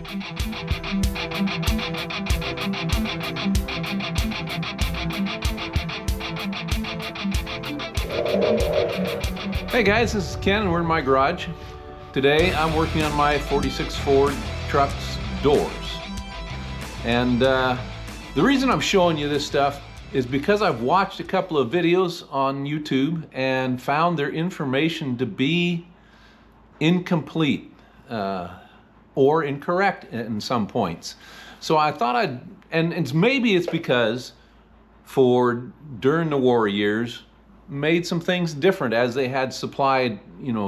Hey guys, this is Ken and we're in my garage. Today I'm working on my 46 Ford truck's doors. And the reason I'm showing you this stuff is because I've watched a couple of videos on YouTube and found their information to be incomplete or incorrect in some points. So I thought maybe it's because Ford during the war years made some things different as they had supply,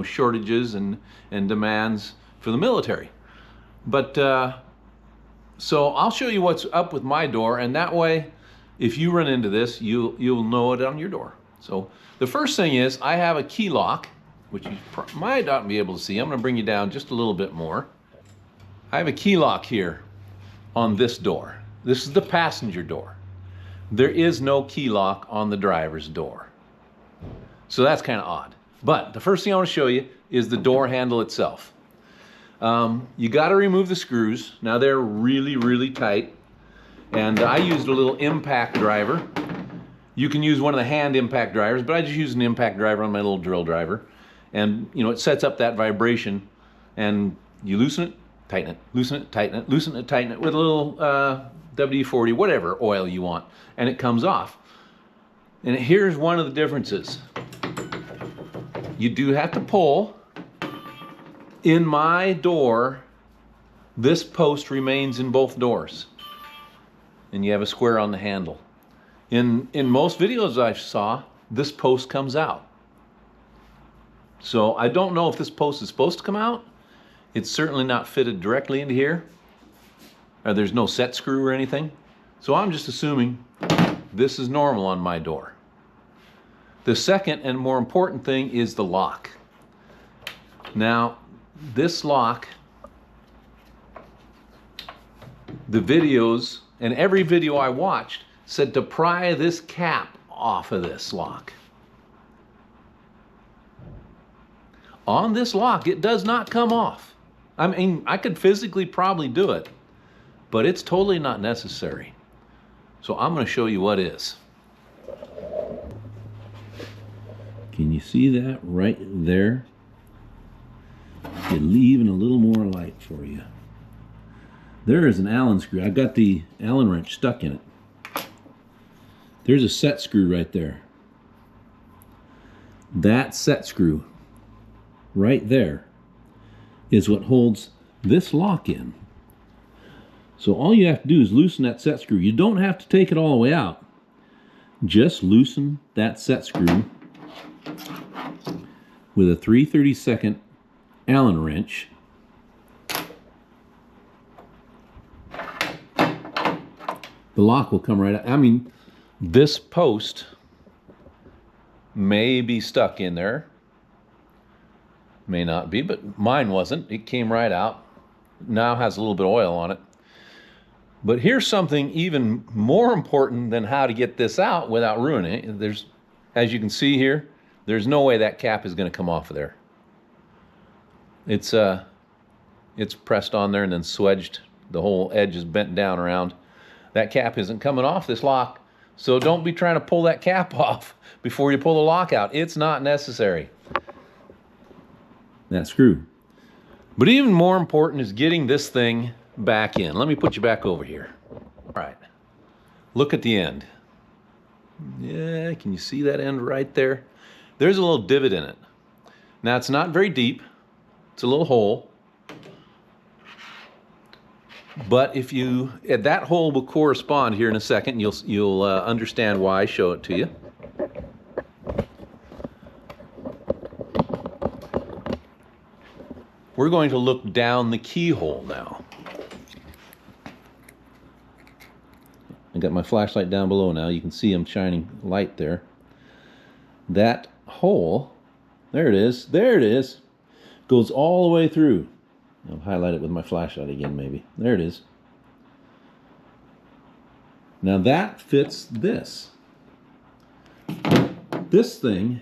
shortages and demands for the military. But so I'll show you what's up with my door, and that way, if you run into this, you'll know it on your door. So the first thing is I have a key lock, which you might not be able to see. I'm going to bring you down just a little bit more. I have a key lock here on this door. This is the passenger door. There is no key lock on the driver's door. So that's kind of odd. But the first thing I want to show you is the door handle itself. You got to remove the screws. Now they're really, really tight. And I used a little impact driver. You can use one of the hand impact drivers, but I just used an impact driver on my little drill driver. And it sets up that vibration, and you loosen it, tighten it, loosen it, tighten it, loosen it, tighten it with a little WD-40, whatever oil you want, and it comes off. And here's one of the differences. You do have to pull. In my door, this post remains in both doors. And you have a square on the handle. In most videos I saw, this post comes out. So I don't know if this post is supposed to come out. It's certainly not fitted directly into here. Or there's no set screw or anything. So I'm just assuming this is normal on my door. The second and more important thing is the lock. Now, this lock, the videos, and every video I watched said to pry this cap off of this lock. On this lock, it does not come off. I mean, I could physically probably do it, but it's totally not necessary. So I'm going to show you what is. Can you see that right there? Even a little more light for you. There is an Allen screw. I've got the Allen wrench stuck in it. There's a set screw right there. That set screw right there is what holds this lock in. So all you have to do is loosen that set screw. You don't have to take it all the way out. Just loosen that set screw with a 3/32 Allen wrench. The lock will come right out. I mean, this post may be stuck in there. May not be, but mine wasn't. It came right out. Now has a little bit of oil on it. But here's something even more important than how to get this out without ruining it. As you can see here, there's no way that cap is going to come off of there. It's pressed on there and then swedged. The whole edge is bent down around. That cap isn't coming off this lock, so don't be trying to pull that cap off before you pull the lock out. It's not necessary. That screw. But even more important is getting this thing back in. Let me put you back over here. All right. Look at the end. Yeah, can you see that end right there? There's a little divot in it. Now it's not very deep. It's a little hole. But that hole will correspond here in a second. You'll understand why I show it to you. We're going to look down the keyhole now. I got my flashlight down below now. You can see I'm shining light there. That hole, there it is, goes all the way through. I'll highlight it with my flashlight again maybe. There it is. Now that fits this. This thing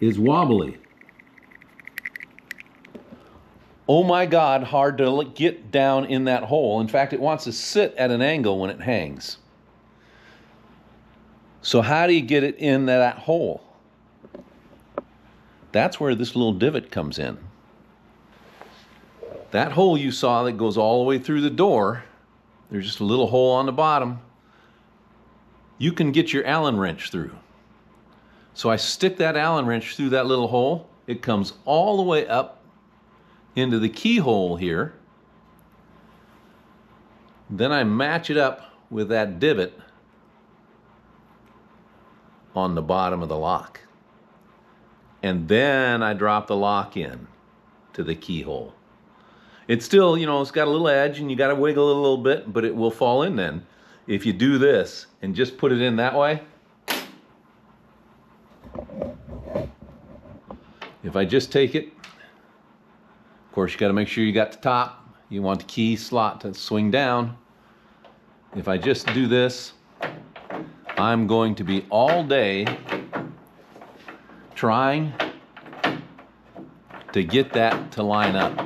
is wobbly. oh my God, hard to get down in that hole. In fact, it wants to sit at an angle when it hangs. So how do you get it in that hole? That's where this little divot comes in. That hole you saw that goes all the way through the door, there's just a little hole on the bottom. You can get your Allen wrench through. So I stick that Allen wrench through that little hole. It comes all the way up into the keyhole here. Then I match it up with that divot on the bottom of the lock. And then I drop the lock in to the keyhole. It's still, you know, it's got a little edge and you got to wiggle it a little bit, but it will fall in then. If you do this and just put it in that way, if I just take it, of course you got to make sure you got the top. You want the key slot to swing down. If I just do this, I'm going to be all day trying to get that to line up.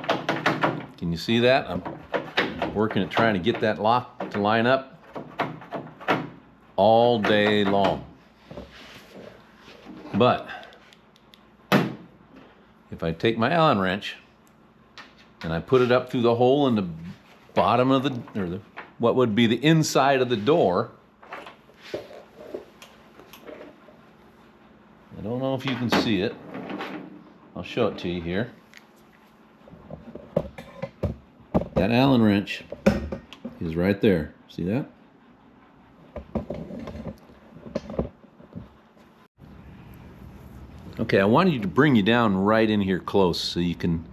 Can you see that? I'm working at trying to get that lock to line up all day long. But if I take my Allen wrench and I put it up through the hole in the bottom of what would be the inside of the door, I don't know if you can see it. I'll show it to you here. That Allen wrench is right there. See that? Okay, I wanted to bring you down right in here close so you can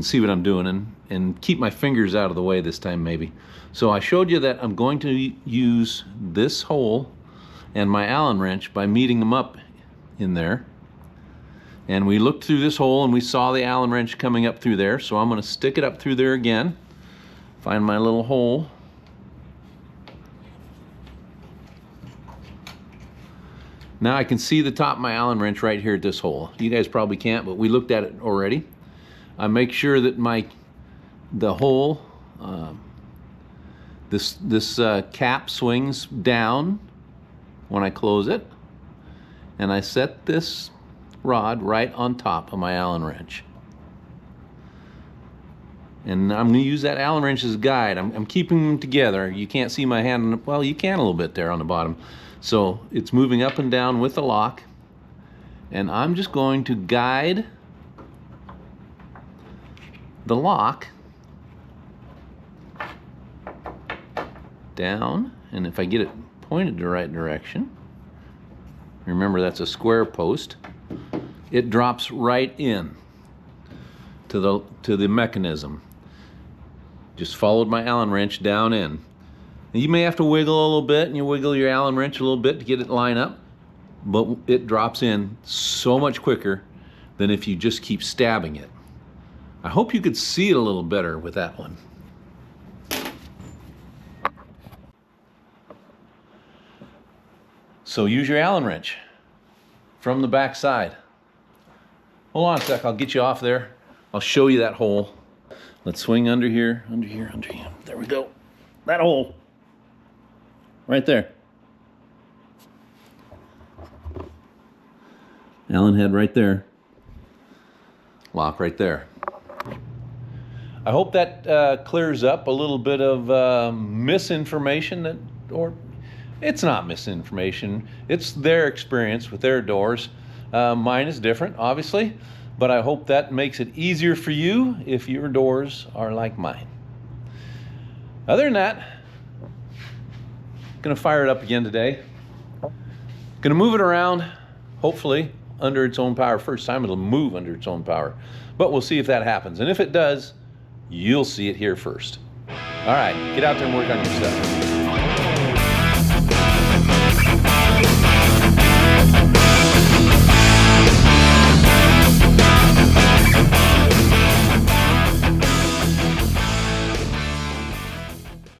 see what I'm doing and keep my fingers out of the way this time maybe. So I showed you that I'm going to use this hole and my Allen wrench by meeting them up in there. And we looked through this hole and we saw the Allen wrench coming up through there, so I'm going to stick it up through there again. Find my little hole. Now I can see the top of my Allen wrench right here at this hole. You guys probably can't, but we looked at it already. I make sure that the hole, this cap swings down when I close it, and I set this rod right on top of my Allen wrench. And I'm going to use that Allen wrench as a guide. I'm keeping them together. You can't see my hand. Well, you can a little bit there on the bottom. So it's moving up and down with the lock. And I'm just going to guide the lock down. And if I get it pointed the right direction, remember that's a square post, it drops right in to the mechanism. Just followed my Allen wrench down in. And you may have to wiggle a little bit, and you wiggle your Allen wrench a little bit to get it lined up, but it drops in so much quicker than if you just keep stabbing it. I hope you could see it a little better with that one. So use your Allen wrench from the back side. Hold on a sec, I'll get you off there. I'll show you that hole. Let's swing under here, under here, under here. There we go. That hole. Right there. Allen head right there. Lock right there. I hope that clears up a little bit of misinformation or it's not misinformation. It's their experience with their doors. Mine is different, obviously. But I hope that makes it easier for you if your doors are like mine. Other than that, I'm gonna fire it up again today. Gonna move it around, hopefully, under its own power. First time it'll move under its own power. But we'll see if that happens. And if it does, you'll see it here first. All right, get out there and work on your stuff.